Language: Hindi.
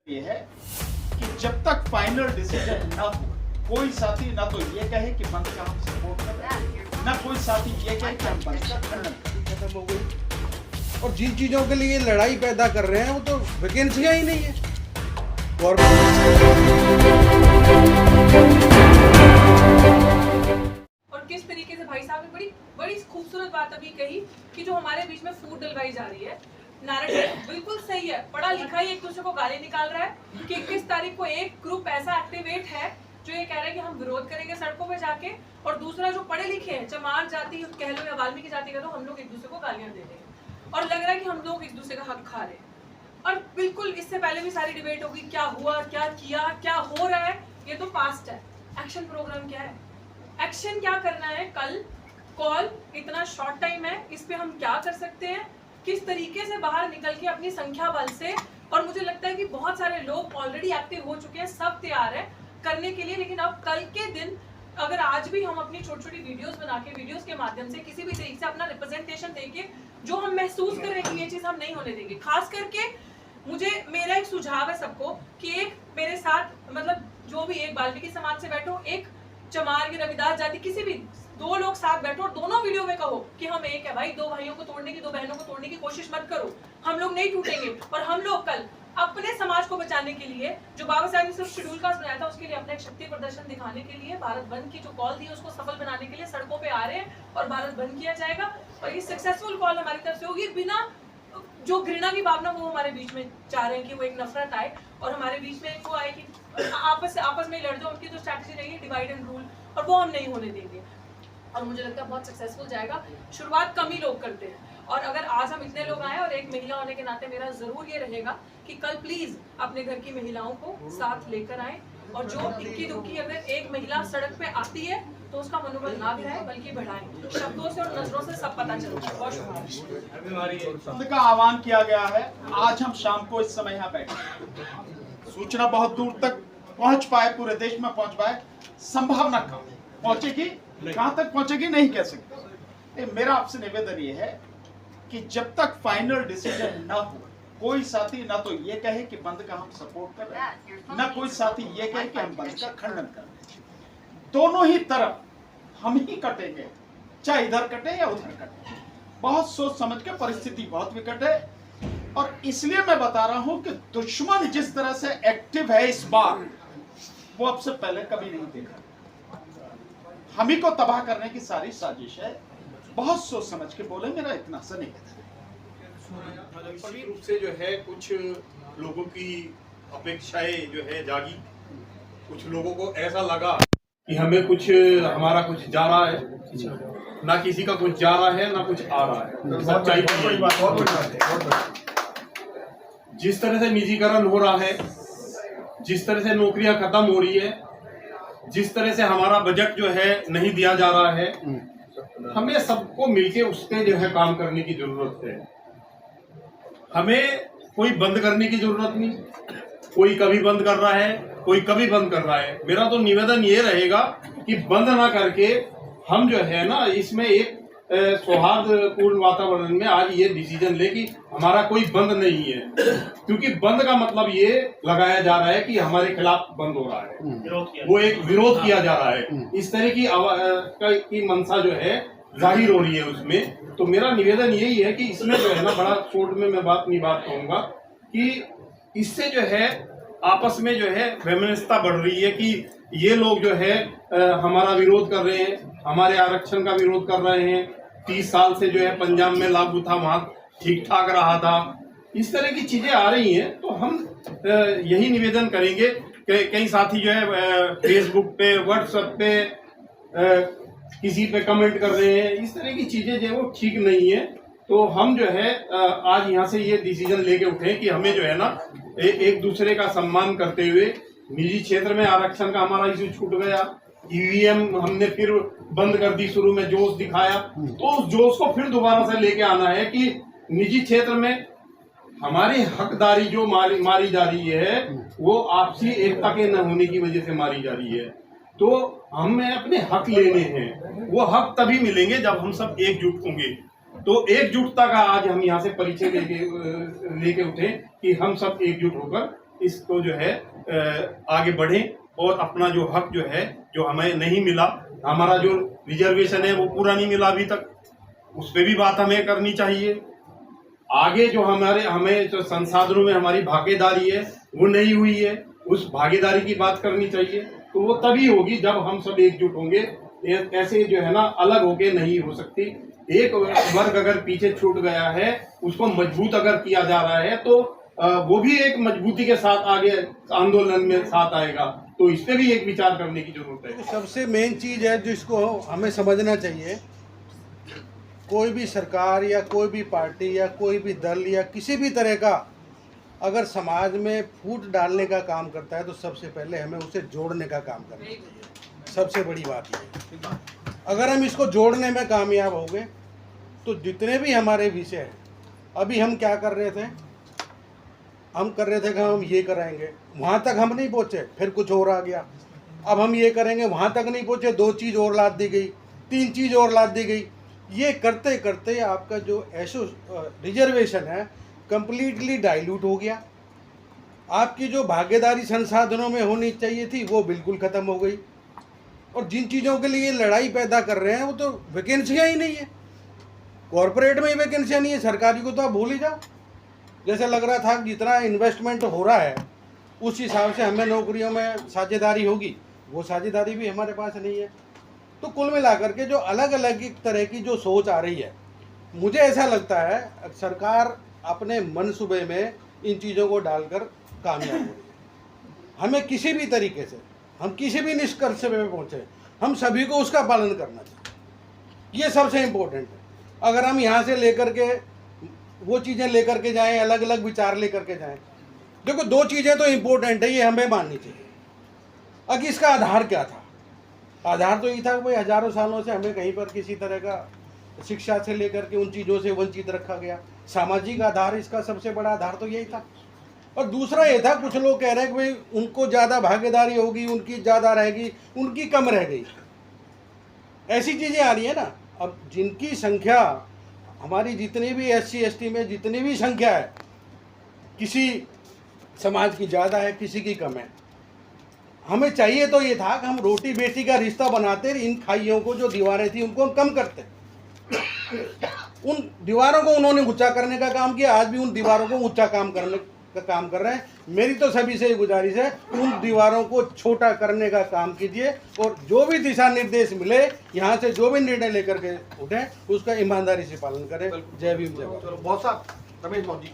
ये है कि जब तक फाइनल डिसीजन न हो, कोई साथी ना तो ये कहे कि बंद का हम सपोर्ट कर रहे हैं, ना कोई साथी ये कहे कि हम बंद का खंडन कर रहे हैं। खत्म हो गई। और जिन चीजों के लिए लड़ाई पैदा कर रहे हैं वो तो वैकेंसियां ही नहीं है और किस तरीके से भाई साहब ने बड़ी बड़ी खूबसूरत बात अभी कही कि जो हमारे बीच में फूट डलवाई जा रही है। नैरेटिव बिल्कुल सही है, पढ़ा लिखा ही एक दूसरे को गाली निकाल रहा है कि 21 तारीख को एक ग्रुप ऐसा एक्टिवेट है जो ये कह रहा है कि हम विरोध करेंगे सड़कों पे जाके, और दूसरा जो पढ़े लिखे हैं, चमार जाति कह लो या वाल्मीकि जाति कह लो, हम लोग एक दूसरे को गालियां दे रहे हैं और लग रहा है कि हम लोग एक दूसरे का हक खा रहे हैं। और बिल्कुल इससे पहले भी सारी डिबेट होगी, क्या हुआ, क्या किया, क्या हो रहा है, ये तो पास्ट है। एक्शन प्रोग्राम क्या है, एक्शन क्या करना है? कल कॉल, इतना शॉर्ट टाइम है, इस पे हम क्या कर सकते हैं, किस तरीके से बाहर निकल के अपनी संख्या बल से। और मुझे लगता है कि बहुत सारे लोग ऑलरेडी एक्टिव हो चुके हैं, सब तैयार है करने के लिए। लेकिन अब कल के दिन अगर आज भी हम अपनी छोटी छोटी वीडियोस बना के, वीडियोस के माध्यम से किसी भी तरीके से अपना रिप्रेजेंटेशन देके जो हम महसूस कर रहे हैं कि ये चीज हम नहीं होने देंगे। खास करके मेरा एक सुझाव है सबको कि एक मेरे साथ, मतलब जो भी एक वाल्मीकि समाज से बैठो, एक चमार की रविदास जाति, किसी भी दो लोग साथ बैठो और दोनों वीडियो में कहो कि हम एक है भाई। दो भाइयों को तोड़ने की, दो बहनों को तोड़ने की कोशिश मत करो, हम लोग नहीं टूटेंगे। और हम लोग कल अपने समाज को बचाने के लिए, जो बाबा साहब ने सिर्फ शेड्यूल कास्ट बनाया था, उसके लिए अपना एक शक्ति प्रदर्शन दिखाने के लिए, भारत बंद की जो कॉल दी उसको सफल बनाने के लिए सड़कों पे आ रहे हैं और भारत बंद किया जाएगा। और ये सक्सेसफुल कॉल हमारी तरफ से होगी, बिना जो घृणा की भावना वो हमारे बीच में चाह रहे हैं कि वो एक नफरत आए और हमारे बीच में वो आए कि आपस में लड़ जाओ। उनकी जो स्ट्रैटेजी रही है डिवाइड एंड रूल, और वो हम नहीं होने देंगे। और मुझे लगता है बहुत सक्सेसफुल जाएगा। शुरुआत कम ही लोग करते हैं, और अगर आज हम इतने लोग आए, और एक महिला होने के नाते मेरा जरूर ये रहेगा कि कल प्लीज अपने घर की महिलाओं को साथ लेकर आए, और जो इक्की दुक्की अगर एक महिला सड़क पे आती है तो उसका मनोबल ना गिराए बल्कि बढ़ाए। शब्दों से और नजरों से सब पता चलता है। बहुत शुक्रिया। का आह्वान किया गया है। आज हम शाम को इस समय यहाँ बैठे, सूचना बहुत दूर तक पहुंच पाए, पूरे देश में पहुंच पाए, संभावना कम पहुंचेगी, कहां तक पहुंचेगी नहीं कह सकते। मेरा आपसे निवेदन ये है कि जब तक फाइनल डिसीजन न हो, कोई साथी ना तो ये कहे कि बंद का हम सपोर्ट कर रहे हैं, ना कोई साथी ये कहे कि हम बंद का खंडन कर रहे हैं। दोनों ही तरफ हम ही कटेंगे, चाहे इधर कटे या उधर कटे। बहुत सोच समझ के, परिस्थिति बहुत विकट है, और इसलिए मैं बता रहा हूं कि दुश्मन जिस तरह से एक्टिव है इस बार, वो अब से पहले कभी नहीं देखा। हम ही को तबाह करने की सारी साजिश है। बहुत सोच समझ के बोले, मेरा इतना सा नहीं है। निश्चित रूप से जो है कुछ लोगों की अपेक्षाएं जो है जागी, कुछ लोगों को ऐसा लगा कि हमें कुछ, हमारा कुछ जा रहा है, ना किसी का कुछ जा रहा है ना कुछ आ रहा है। सच्चाई जिस तरह से निजीकरण हो रहा है, जिस तरह से नौकरियां खत्म हो रही है, जिस तरह से हमारा बजट जो है नहीं दिया जा रहा है, हमें सबको मिलके उस पर जो है काम करने की जरूरत है। हमें कोई बंद करने की जरूरत नहीं, कोई कभी बंद कर रहा है, कोई कभी बंद कर रहा है। मेरा तो निवेदन ये रहेगा कि बंद ना करके हम जो है ना, इसमें एक सौहार्दपूर्ण वातावरण में आज ये डिसीजन ले कि हमारा कोई बंद नहीं है, क्योंकि बंद का मतलब ये लगाया जा रहा है कि हमारे खिलाफ बंद हो रहा है, वो एक विरोध किया जा रहा है। इस तरह की मंशा जो है जाहिर हो रही है उसमें। तो मेरा निवेदन यही है कि इसमें जो है ना, बड़ा शॉर्ट में मैं बात कहूंगा कि इससे जो है आपस में जो है वैमनस्यता बढ़ रही है कि ये लोग जो है हमारा विरोध कर रहे हैं, हमारे आरक्षण का विरोध कर रहे हैं। 30 साल से जो है पंजाब में लागू था, वहाँ ठीक ठाक रहा था। इस तरह की चीजें आ रही हैं, तो हम यही निवेदन करेंगे कि कई साथी जो है फेसबुक पे, व्हाट्सएप पे किसी पे कमेंट कर रहे हैं। इस तरह की चीजें जो है वो ठीक नहीं है। तो हम जो है आज यहाँ से ये डिसीजन लेके उठे कि हमें जो है ना एक दूसरे का सम्मान करते हुए, निजी क्षेत्र में आरक्षण का हमारा इशू छूट गया, ईवीएम हमने फिर बंद कर दी, शुरू में जोश दिखाया, तो उस जोश को फिर दोबारा से लेके आना है कि निजी क्षेत्र में हमारी हकदारी जो मारी जा रही है, वो आपसी एकता के न होने की वजह से मारी जा रही है। तो हमें अपने हक लेने हैं, वो हक तभी मिलेंगे जब हम सब एकजुट होंगे। तो एकजुटता का आज हम यहाँ से परिचय लेके उठे कि हम सब एकजुट होकर इसको जो है आगे बढ़ें और अपना जो हक जो है, जो हमें नहीं मिला, हमारा जो रिजर्वेशन है वो पूरा नहीं मिला अभी तक, उस पर भी बात हमें करनी चाहिए। आगे जो हमें जो संसाधनों में हमारी भागीदारी है वो नहीं हुई है, उस भागीदारी की बात करनी चाहिए। तो वो तभी होगी जब हम सब एकजुट होंगे। ऐसे जो है ना अलग होके नहीं हो सकती। एक वर्ग अगर पीछे छूट गया है, उसको मजबूत अगर किया जा रहा है तो वो भी एक मजबूती के साथ आगे आंदोलन में साथ आएगा। तो इस पे भी एक विचार करने की जरूरत है। सबसे मेन चीज है जिसको हमें समझना चाहिए, कोई भी सरकार या कोई भी पार्टी या कोई भी दल या किसी भी तरह का अगर समाज में फूट डालने का काम करता है तो सबसे पहले हमें उसे जोड़ने का काम करना चाहिए। सबसे बड़ी बात ये है, अगर हम इसको जोड़ने में कामयाब हो गए तो जितने भी हमारे विषय हैं, अभी हम क्या कर रहे थे, हम कर रहे थे कि हम ये कराएंगे, वहाँ तक हम नहीं पहुँचे, फिर कुछ और आ गया। अब हम ये करेंगे, वहाँ तक नहीं पहुँचे, 2 चीज़ और लाद दी गई, 3 चीज़ और लाद दी गई। ये करते करते आपका जो रिजर्वेशन है कंप्लीटली डाइल्यूट हो गया। आपकी जो भागीदारी संसाधनों में होनी चाहिए थी वो बिल्कुल ख़त्म हो गई। और जिन चीज़ों के लिए लड़ाई पैदा कर रहे हैं वो तो वैकेंसियाँ ही नहीं है, कॉरपोरेट में ही वैकेंसियाँ नहीं है, सरकारी को तो आप भूल ही जाओ। जैसे लग रहा था जितना इन्वेस्टमेंट हो रहा है उस हिसाब से हमें नौकरियों में साझेदारी होगी, वो साझेदारी भी हमारे पास नहीं है। तो कुल मिलाकर के जो अलग अलग एक तरह की जो सोच आ रही है, मुझे ऐसा लगता है सरकार अपने मनसूबे में इन चीज़ों को डालकर कामयाब हो रही है। हमें किसी भी तरीके से, हम किसी भी निष्कर्ष पे पहुँचे, हम सभी को उसका पालन करना चाहिए। ये सबसे इम्पोर्टेंट है। अगर हम यहाँ से लेकर के वो चीज़ें लेकर के जाएं, अलग अलग विचार लेकर के जाएं, देखो 2 चीज़ें तो इम्पोर्टेंट है, ये हमें माननी चाहिए। अब इसका आधार क्या था? आधार तो यही था कि भाई हजारों सालों से हमें कहीं पर किसी तरह का शिक्षा से लेकर के उन चीज़ों से वंचित रखा गया। सामाजिक आधार इसका सबसे बड़ा आधार तो यही था। और दूसरा ये था, कुछ लोग कह रहे हैं कि भाई उनको ज़्यादा भागीदारी होगी, उनकी ज़्यादा रहेगी, उनकी कम रह गई। ऐसी चीज़ें आ रही है ना। अब जिनकी संख्या हमारी जितनी भी SC ST में जितनी भी संख्या है, किसी समाज की ज़्यादा है, किसी की कम है। हमें चाहिए तो ये था कि हम रोटी बेटी का रिश्ता बनाते, इन खाइयों को जो दीवारें थी उनको हम कम करते। उन दीवारों को उन्होंने ऊंचा करने का काम किया, आज भी उन दीवारों को ऊंचा काम करने का काम कर रहे हैं। मेरी तो सभी से गुजारिश है, उन दीवारों को छोटा करने का काम कीजिए और जो भी दिशा निर्देश मिले, यहाँ से जो भी निर्णय लेकर के उठें उसका ईमानदारी से पालन करें। जय भीम, जय भारत। बहुत साहब रमेश मोहन जी।